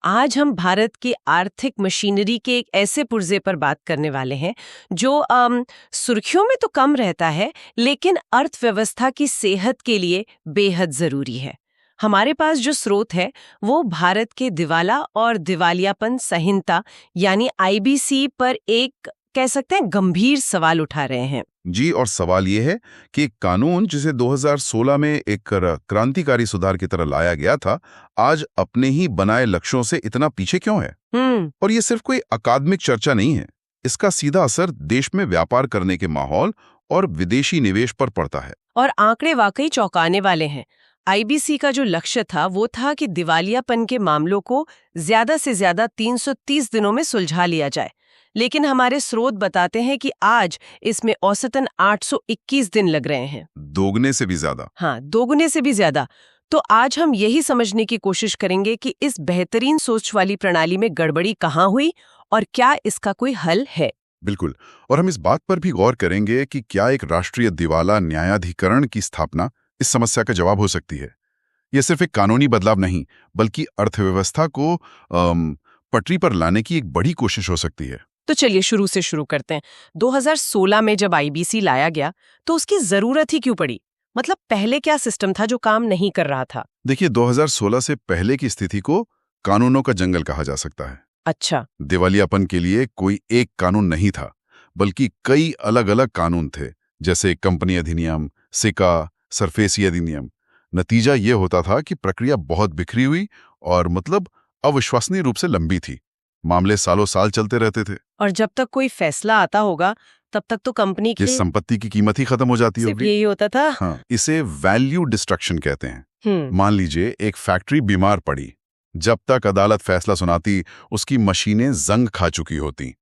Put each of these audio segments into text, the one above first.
आज हम भारत की आर्थिक मशीनरी के एक ऐसे पुर्जे पर बात करने वाले हैं जो सुर्खियों में तो कम रहता है, लेकिन अर्थव्यवस्था की सेहत के लिए बेहद जरूरी है। हमारे पास जो स्रोत है वो भारत के दिवाला और दिवालियापन संहिता यानी आईबीसी पर एक कह सकते हैं गंभीर सवाल उठा रहे हैं। जी, और सवाल ये है कि एक कानून जिसे 2016 में एक क्रांतिकारी सुधार की तरह लाया गया था, आज अपने ही बनाए लक्ष्यों से इतना पीछे क्यों है? और ये सिर्फ कोई अकादमिक चर्चा नहीं है। इसका सीधा असर देश में व्यापार करने के माहौल और विदेशी निवेश पर पड़ता है। और आंकड़े वाकई चौंकाने वाले हैं। आईबीसी का जो लक्ष्य था वो था कि दिवालियापन के मामलों को ज्यादा से ज्यादा 330 दिनों में सुलझा लिया जाए, लेकिन हमारे स्रोत बताते हैं कि आज इसमें औसतन 821 दिन लग रहे हैं। दोगुने से भी ज्यादा। हाँ, दोगुने से भी ज्यादा। तो आज हम यही समझने की कोशिश करेंगे कि इस बेहतरीन सोच वाली प्रणाली में गड़बड़ी कहाँ हुई और क्या इसका कोई हल है। बिल्कुल। और हम इस बात पर भी गौर करेंगे कि क्या एक राष्ट्रीय दिवाला न्यायाधिकरण की स्थापना इस समस्या का जवाब हो सकती है। यह सिर्फ एक कानूनी बदलाव नहीं, बल्कि अर्थव्यवस्था को पटरी पर लाने की एक बड़ी कोशिश हो सकती है। तो चलिए शुरू से शुरू करते हैं। 2016 में जब आईबीसी लाया गया तो उसकी जरूरत ही क्यों पड़ी? मतलब पहले क्या सिस्टम था जो काम नहीं कर रहा था? देखिए, 2016 से पहले की स्थिति को कानूनों का जंगल कहा जा सकता है। अच्छा। दिवालियापन के लिए कोई एक कानून नहीं था, बल्कि कई अलग अलग कानून थे, जैसे कंपनी अधिनियम, सिका, सरफेसी अधिनियम। नतीजा ये होता था कि प्रक्रिया बहुत बिखरी हुई और अविश्वसनीय रूप से लंबी थी। मामले सालों साल चलते रहते थे। और जब तक कोई फैसला आता होगा तब तक तो कंपनी की संपत्ति की कीमत ही खत्म हो जाती सिर्फ होगी। यही होता था। हाँ, इसे वैल्यू डिस्ट्रक्शन कहते हैं। मान लीजिए एक फैक्ट्री बीमार पड़ी, जब तक अदालत फैसला सुनाती उसकी मशीनें जंग खा चुकी होती।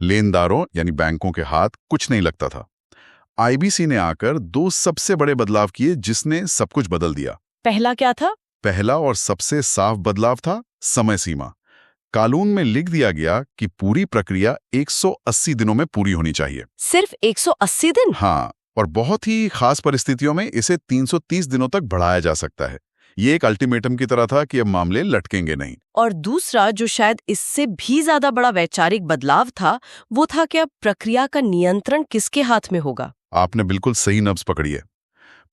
लेनदारों यानी बैंकों के हाथ कुछ नहीं लगता था। आईबीसी ने आकर दो सबसे बड़े बदलाव किए जिसने सब कुछ बदल दिया। पहला क्या था? पहला और सबसे साफ बदलाव था समय सीमा। कानून में लिख दिया गया कि पूरी प्रक्रिया 180 दिनों में पूरी होनी चाहिए। सिर्फ 180 दिन? हाँ, और बहुत ही खास परिस्थितियों में इसे 330 दिनों तक बढ़ाया जा सकता है। ये एक अल्टीमेटम की तरह था कि अब मामले लटकेंगे नहीं। और दूसरा, जो शायद इससे भी ज्यादा बड़ा वैचारिक बदलाव था, वो था कि अब प्रक्रिया का नियंत्रण किसके हाथ में होगा। आपने बिल्कुल सही नब्ज पकड़ी है।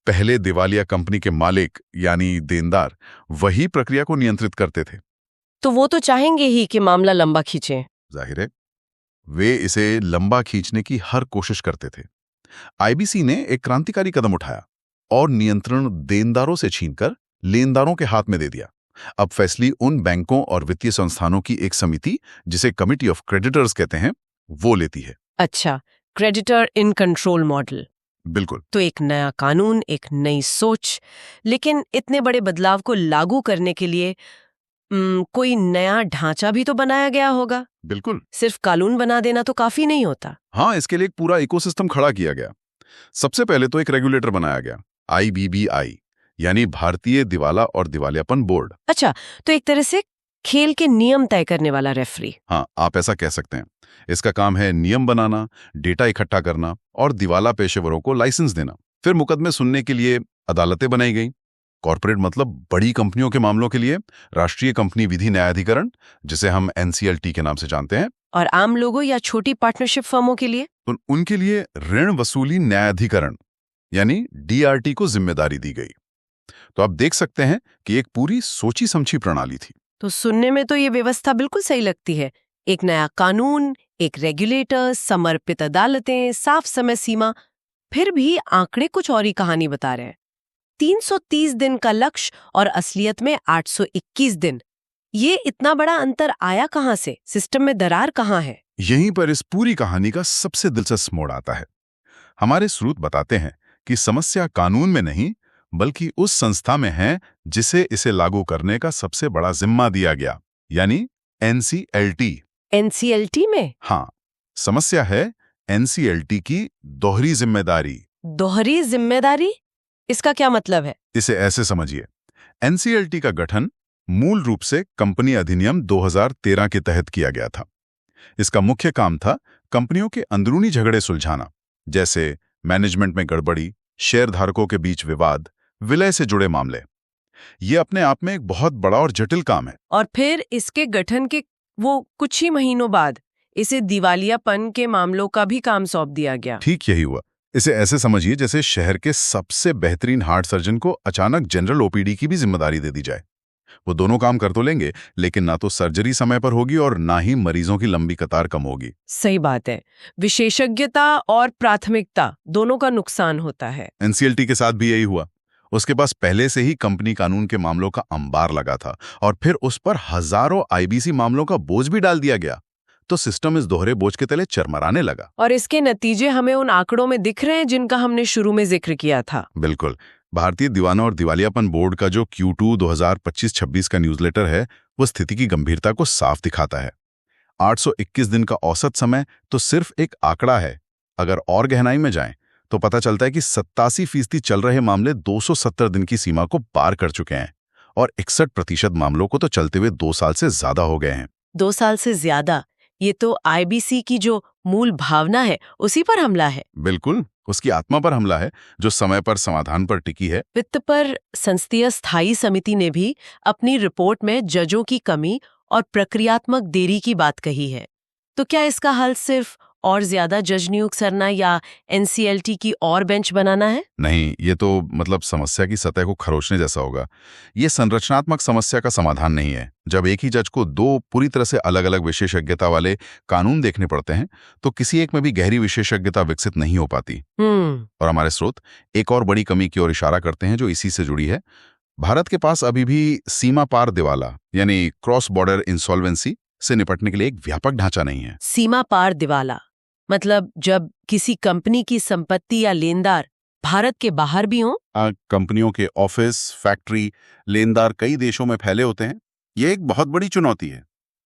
पहले दिवालिया कंपनी के मालिक यानी देनदार वही प्रक्रिया को नियंत्रित करते थे। तो वो तो चाहेंगे ही कि मामला लंबा खींचे। जाहिर है, वे इसे लंबा खींचने की हर कोशिश करते थे। आईबीसी ने एक क्रांतिकारी कदम उठाया और नियंत्रण देनदारों से छीनकर लेनदारों के हाथ में दे दिया। अब फैसले उन बैंकों और वित्तीय संस्थानों की एक समिति, जिसे कमिटी ऑफ क्रेडिटर्स कहते हैं, वो लेती है। अच्छा, क्रेडिटर इन कंट्रोल मॉडल। बिल्कुल। तो एक नया कानून, एक नई सोच, लेकिन इतने बड़े बदलाव को लागू करने के लिए कोई नया ढांचा भी तो बनाया गया होगा। बिल्कुल। सिर्फ कानून बना देना तो काफी नहीं होता। हाँ, इसके लिए एक पूरा इकोसिस्टम खड़ा किया गया। सबसे पहले तो एक रेगुलेटर बनाया गया, आईबीबीआई, यानी भारतीय दिवाला और दिवालियापन बोर्ड। अच्छा, तो एक तरह से खेल के नियम तय करने वाला रेफरी। हाँ, आप ऐसा कह सकते हैं। इसका काम है नियम बनाना, डेटा इकट्ठा करना और दिवाला पेशेवरों को लाइसेंस देना। फिर मुकदमे सुनने के लिए अदालतें बनाई गई। कॉर्पोरेट बड़ी कंपनियों के मामलों के लिए राष्ट्रीय कंपनी विधि न्यायाधिकरण, जिसे हम एनसीएलटी के नाम से जानते हैं। और आम लोगों या छोटी पार्टनरशिप फर्मों के लिए? उनके लिए ऋण वसूली न्यायाधिकरण यानी डीआरटी को जिम्मेदारी दी गई। तो आप देख सकते हैं कि एक पूरी सोची समझी प्रणाली थी। तो सुनने में तो ये व्यवस्था बिल्कुल सही लगती है। एक नया कानून, एक रेगुलेटर, समर्पित अदालतें, साफ समय सीमा। फिर भी आंकड़े कुछ और ही कहानी बता रहे हैं। 330 दिन का लक्ष्य और असलियत में 821 दिन। ये इतना बड़ा अंतर आया कहां से? सिस्टम में दरार कहां है? यहीं पर इस पूरी कहानी का सबसे दिलचस्प मोड़ आता है। हमारे स्रोत बताते हैं कि समस्या कानून में नहीं, बल्कि उस संस्था में है जिसे इसे लागू करने का सबसे बड़ा जिम्मा दिया गया, यानी एनसीएलटी। एनसीएलटी में? हाँ, समस्या है एनसीएलटी की दोहरी जिम्मेदारी। दोहरी जिम्मेदारी? इसका क्या मतलब है? इसे ऐसे समझिए, एनसीएलटी का गठन मूल रूप से कंपनी अधिनियम 2013 के तहत किया गया था। इसका मुख्य काम था कंपनियों के अंदरूनी झगड़े सुलझाना, जैसे मैनेजमेंट में गड़बड़ी, शेयरधारकों के बीच विवाद, विलय से जुड़े मामले। ये अपने आप में एक बहुत बड़ा और जटिल काम है। और फिर इसके गठन के वो कुछ ही महीनों बाद इसे दिवालियापन के मामलों का भी काम सौंप दिया गया। ठीक यही हुआ। इसे ऐसे समझिए जैसे शहर के सबसे बेहतरीन हार्ट सर्जन को अचानक जनरल ओपीडी की भी जिम्मेदारी दे दी जाए। वो दोनों काम कर तो लेंगे, लेकिन ना तो सर्जरी समय पर होगी और ना ही मरीजों की लंबी कतार कम होगी। सही बात है। विशेषज्ञता और प्राथमिकता दोनों का नुकसान होता है। एनसीएलटी के साथ भी यही हुआ। उसके पास पहले से ही कंपनी कानून के मामलों का अंबार लगा था और फिर उस पर हजारों आईबीसी मामलों का बोझ भी डाल दिया गया। तो सिस्टम इस दोहरे बोझ के तले चरमराने लगा। और इसके नतीजे हमें उन आंकड़ों में दिख रहे हैं जिनका हमने शुरू में जिक्र किया था। बिल्कुल। भारतीय दीवाना और दिवालियापन बोर्ड का जो Q2 2025-26 का न्यूज़लेटर है, वो स्थिति की गंभीरता को साफ दिखाता है। 821 दिन का औसत समय तो सिर्फ एक आंकड़ा है। अगर और गहराई में जाएं, तो पता चलता है कि 87% चल रहे मामले 270 दिन की सीमा को पार कर चुके हैं और 61% मामलों को तो चलते हुए 2 साल से ज्यादा हो गए हैं। 2 साल से ज्यादा, ये तो आईबीसी की जो मूल भावना है उसी पर हमला है। बिल्कुल, उसकी आत्मा पर हमला है, जो समय पर समाधान पर टिकी है। वित्त पर संसदीय स्थायी समिति ने भी अपनी रिपोर्ट में जजों की कमी और प्रक्रियात्मक देरी की बात कही है। तो क्या इसका हल सिर्फ और ज्यादा जज नियुक्त करना या एनसीएलटी की और बेंच बनाना है? नहीं, ये तो समस्या की सतह को खरोचने जैसा होगा। ये संरचनात्मक समस्या का समाधान नहीं है। जब एक ही जज को 2 पूरी तरह से अलग-अलग विशेषज्ञता वाले कानून देखने पड़ते हैं, तो किसी एक में भी गहरी विशेषज्ञता विकसित नहीं हो पाती। और हमारे स्रोत एक और बड़ी कमी की ओर इशारा करते हैं जो इसी से जुड़ी है। भारत के पास अभी भी सीमा पार दिवाला यानी क्रॉस बॉर्डर इंसॉल्वेंसी से निपटने के लिए एक व्यापक ढांचा नहीं है। सीमा पार दिवाला मतलब जब किसी कंपनी की संपत्ति या लेनदार भारत के बाहर भी हों? कंपनियों के ऑफिस, फैक्ट्री, लेनदार कई देशों में फैले होते हैं। ये एक बहुत बड़ी चुनौती है।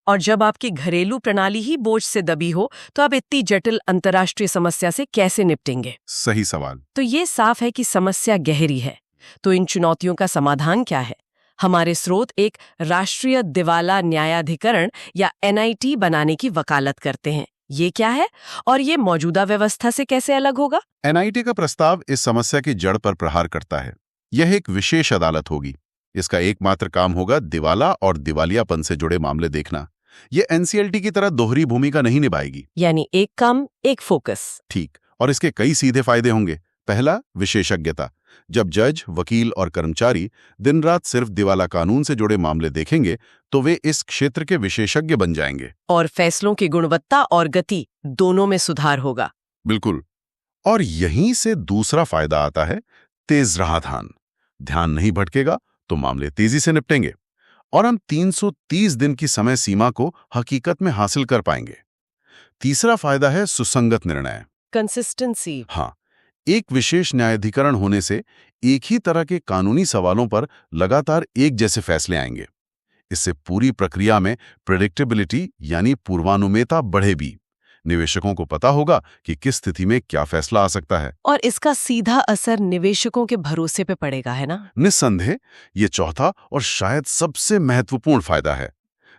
और जब आपकी घरेलू प्रणाली ही बोझ से दबी हो, तो आप इतनी जटिल अंतर्राष्ट्रीय समस्या से कैसे निपटेंगे? सही सवाल। तो ये साफ है कि समस्या गहरी है। तो इन चुनौतियों का समाधान क्या है? हमारे स्रोत एक राष्ट्रीय दिवाला न्यायाधिकरण या एनआईटी बनाने की वकालत करते हैं। ये क्या है और ये मौजूदा व्यवस्था से कैसे अलग होगा? एनआईटी का प्रस्ताव इस समस्या की जड़ पर प्रहार करता है। यह एक विशेष अदालत होगी। इसका एकमात्र काम होगा दिवाला और दिवालियापन से जुड़े मामले देखना। ये एनसीएलटी की तरह दोहरी भूमिका नहीं निभाएगी। यानी एक काम, एक फोकस। ठीक। और इसके कई सीधे फायदे होंगे। पहला, विशेषज्ञता। जब जज, वकील और कर्मचारी दिन रात सिर्फ दिवाला कानून से जुड़े मामले देखेंगे, तो वे इस क्षेत्र के विशेषज्ञ बन जाएंगे। और फैसलों की गुणवत्ता और गति दोनों में सुधार होगा। बिल्कुल। और यहीं से दूसरा फायदा आता है, तेज राहदान। ध्यान नहीं भटकेगा तो मामले तेजी से निपटेंगे और हम 330 दिन की समय सीमा को हकीकत में हासिल कर पाएंगे। तीसरा फायदा है सुसंगत निर्णय। कंसिस्टेंसी। हाँ, एक विशेष न्यायाधिकरण होने से एक ही तरह के कानूनी सवालों पर लगातार एक जैसे फैसले आएंगे। इससे पूरी प्रक्रिया में प्रेडिक्टेबिलिटी यानी पूर्वानुमेयता बढ़ेगी। निवेशकों को पता होगा कि किस स्थिति में क्या फैसला आ सकता है। और इसका सीधा असर निवेशकों के भरोसे पे पड़ेगा, है ना? निस्संदेह ये चौथा और शायद सबसे महत्वपूर्ण फायदा है।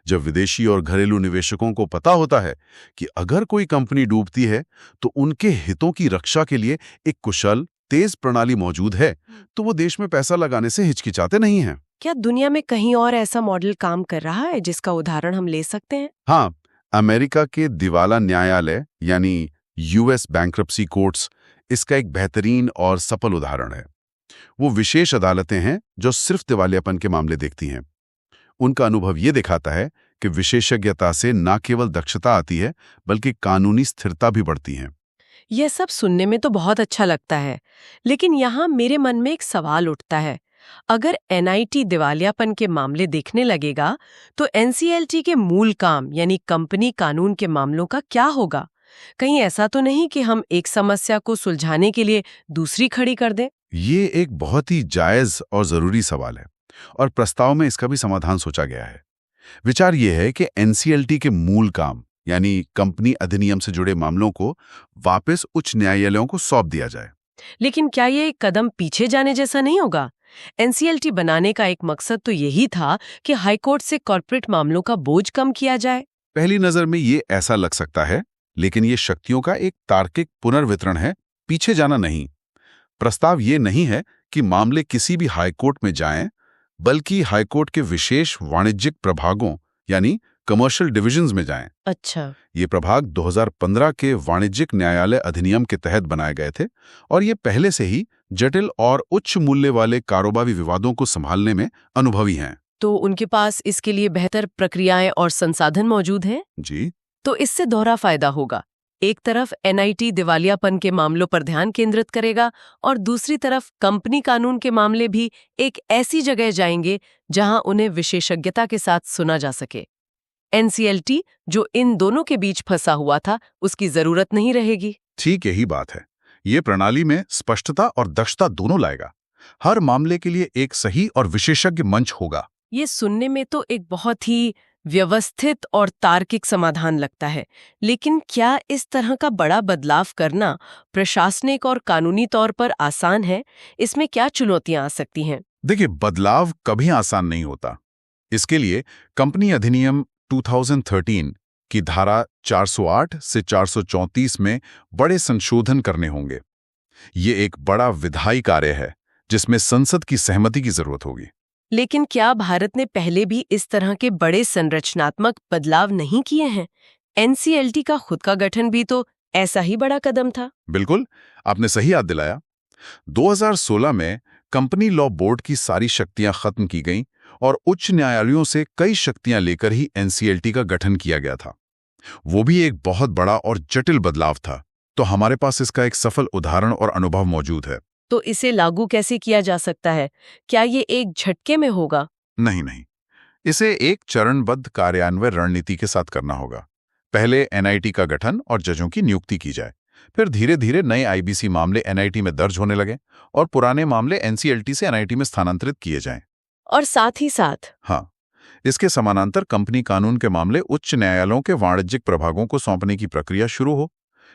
जब विदेशी और घरेलू निवेशकों को पता होता है कि अगर कोई कंपनी डूबती है तो उनके हितों की रक्षा के लिए एक कुशल, तेज प्रणाली मौजूद है, तो वो देश में पैसा लगाने से हिचकिचाते नहीं हैं। क्या दुनिया में कहीं और ऐसा मॉडल काम कर रहा है जिसका उदाहरण हम ले सकते हैं? हाँ, अमेरिका के दिवाला न्यायालय यानी यूएस बैंक्रप्सी कोर्ट्स इसका एक बेहतरीन और सफल उदाहरण है। वो विशेष अदालतें हैं जो सिर्फ दिवालियापन के मामले देखती हैं। उनका अनुभव ये दिखाता है कि विशेषज्ञता से न केवल दक्षता आती है, बल्कि कानूनी स्थिरता भी बढ़ती है। यह सब सुनने में तो बहुत अच्छा लगता है, लेकिन यहाँ मेरे मन में एक सवाल उठता है। अगर एनआईटी दिवालियापन के मामले देखने लगेगा, तो एनसीएलटी के मूल काम यानी कंपनी कानून के मामलों का क्या होगा? कहीं ऐसा तो नहीं कि हम एक समस्या को सुलझाने के लिए दूसरी खड़ी कर दें? ये एक बहुत ही जायज और जरूरी सवाल है और प्रस्ताव में इसका भी समाधान सोचा गया है। विचार ये है कि एनसीएलटी के मूल काम यानी कंपनी अधिनियम से जुड़े मामलों को वापस उच्च न्यायालयों को सौंप दिया जाए। लेकिन क्या ये एक कदम पीछे जाने जैसा नहीं होगा? एनसीएलटी बनाने का एक मकसद तो यही था कि हाईकोर्ट से कॉर्पोरेट मामलों का बोझ कम किया जाए। पहली नजर में ये ऐसा लग सकता है, लेकिन ये शक्तियों का एक तार्किक पुनर्वितरण है, पीछे जाना नहीं। प्रस्ताव ये नहीं है कि मामले किसी भी हाईकोर्ट में जाएं, बल्कि हाईकोर्ट के विशेष वाणिज्यिक प्रभागों यानी कमर्शियल डिविजन्स में जाएं। अच्छा। ये प्रभाग 2015 के वाणिज्यिक न्यायालय अधिनियम के तहत बनाए गए थे और ये पहले से ही जटिल और उच्च मूल्य वाले कारोबारी विवादों को संभालने में अनुभवी हैं। तो उनके पास इसके लिए बेहतर प्रक्रियाएं और संसाधन मौजूद हैं? जी, तो इससे दोहरा फायदा होगा। एक तरफ एनआईटी दिवालियापन के मामलों पर ध्यान केंद्रित करेगा और दूसरी तरफ कंपनी कानून के मामले भी एक ऐसी जगह जाएंगे जहां उन्हें विशेषज्ञता के साथ सुना जा सके। एनसीएलटी जो इन दोनों के बीच फंसा हुआ था, उसकी जरूरत नहीं रहेगी। ठीक यही बात है। ये प्रणाली में स्पष्टता और दक्षता दोनों लाएगा। हर मामले के लिए एक सही और विशेषज्ञ मंच होगा। ये सुनने में तो एक बहुत ही व्यवस्थित और तार्किक समाधान लगता है, लेकिन क्या इस तरह का बड़ा बदलाव करना प्रशासनिक और कानूनी तौर पर आसान है? इसमें क्या चुनौतियां आ सकती हैं? देखिए, बदलाव कभी आसान नहीं होता। इसके लिए कंपनी अधिनियम 2013 की धारा 408 से 434 में बड़े संशोधन करने होंगे। ये एक बड़ा विधायी कार्य है जिसमें संसद की सहमति की जरूरत होगी। लेकिन क्या भारत ने पहले भी इस तरह के बड़े संरचनात्मक बदलाव नहीं किए हैं? एनसीएलटी का खुद का गठन भी तो ऐसा ही बड़ा कदम था। बिल्कुल, आपने सही याद दिलाया। 2016 में कंपनी लॉ बोर्ड की सारी शक्तियां खत्म की गईं और उच्च न्यायालयों से कई शक्तियां लेकर ही एनसीएलटी का गठन किया गया था। वो भी एक बहुत बड़ा और जटिल बदलाव था। तो हमारे पास इसका एक सफल उदाहरण और अनुभव मौजूद है। तो इसे लागू कैसे किया जा सकता है? क्या ये एक झटके में होगा? नहीं, इसे एक चरणबद्ध कार्यान्वयन रणनीति के साथ करना होगा। पहले एनआईटी का गठन और जजों की नियुक्ति की जाए, फिर धीरे धीरे नए आईबीसी मामले एनआईटी में दर्ज होने लगे और पुराने मामले एनसीएलटी से एनआईटी में स्थानांतरित किए जाएं। और साथ ही साथ हाँ, इसके समानांतर कंपनी कानून के मामले उच्च न्यायालयों के वाणिज्यिक प्रभागों को सौंपने की प्रक्रिया शुरू हो।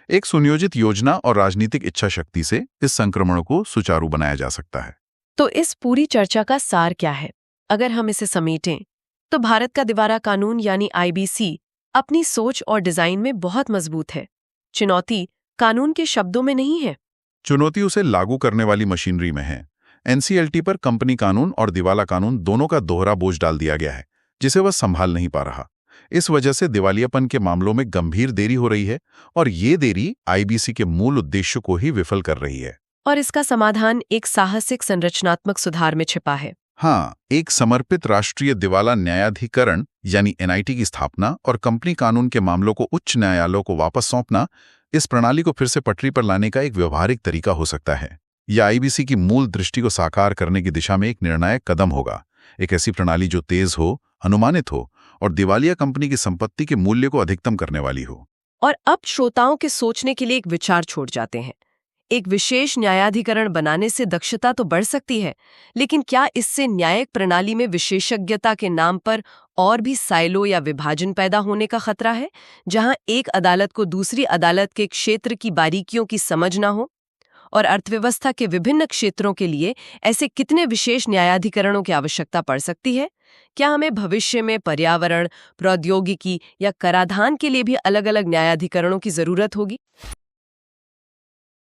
एक सुनियोजित योजना और राजनीतिक इच्छा शक्ति से इस संक्रमण को सुचारू बनाया जा सकता है। तो इस पूरी चर्चा का सार क्या है? अगर हम इसे समेटें तो भारत का दिवाला कानून यानी आईबीसी अपनी सोच और डिजाइन में बहुत मजबूत है। चुनौती कानून के शब्दों में नहीं है। चुनौती उसे लागू करने वाली मशीनरी में है। एनसीएलटी पर कंपनी कानून और दिवाला कानून दोनों का दोहरा बोझ डाल दिया गया है, जिसे वह संभाल नहीं पा रहा। इस वजह से दिवालियापन के मामलों में गंभीर देरी हो रही है और ये देरी आईबीसी के मूल उद्देश्य को ही विफल कर रही है। और इसका समाधान एक साहसिक संरचनात्मक सुधार में छिपा है। हाँ, एक समर्पित राष्ट्रीय दिवाला न्यायाधिकरण यानी एनआईटी की स्थापना और कंपनी कानून के मामलों को उच्च न्यायालयों को वापस सौंपना इस प्रणाली को फिर से पटरी पर लाने का एक व्यवहारिक तरीका हो सकता है। यह आईबीसी की मूल दृष्टि को साकार करने की दिशा में एक निर्णायक कदम होगा। एक ऐसी प्रणाली जो तेज हो, अनुमानित हो और दिवालिया कंपनी की संपत्ति के मूल्य को अधिकतम करने वाली हो। और अब श्रोताओं के सोचने के लिए एक विचार छोड़ जाते हैं। एक विशेष न्यायाधिकरण बनाने से दक्षता तो बढ़ सकती है, लेकिन क्या इससे न्यायिक प्रणाली में विशेषज्ञता के नाम पर और भी साइलो या विभाजन पैदा होने का खतरा है, जहां एक अदालत को दूसरी अदालत के क्षेत्र की बारीकियों की समझ ना हो? और अर्थव्यवस्था के विभिन्न क्षेत्रों के लिए ऐसे कितने विशेष न्यायाधिकरणों की आवश्यकता पड़ सकती है? क्या हमें भविष्य में पर्यावरण, प्रौद्योगिकी या कराधान के लिए भी अलग-अलग न्यायाधिकरणों की जरूरत होगी?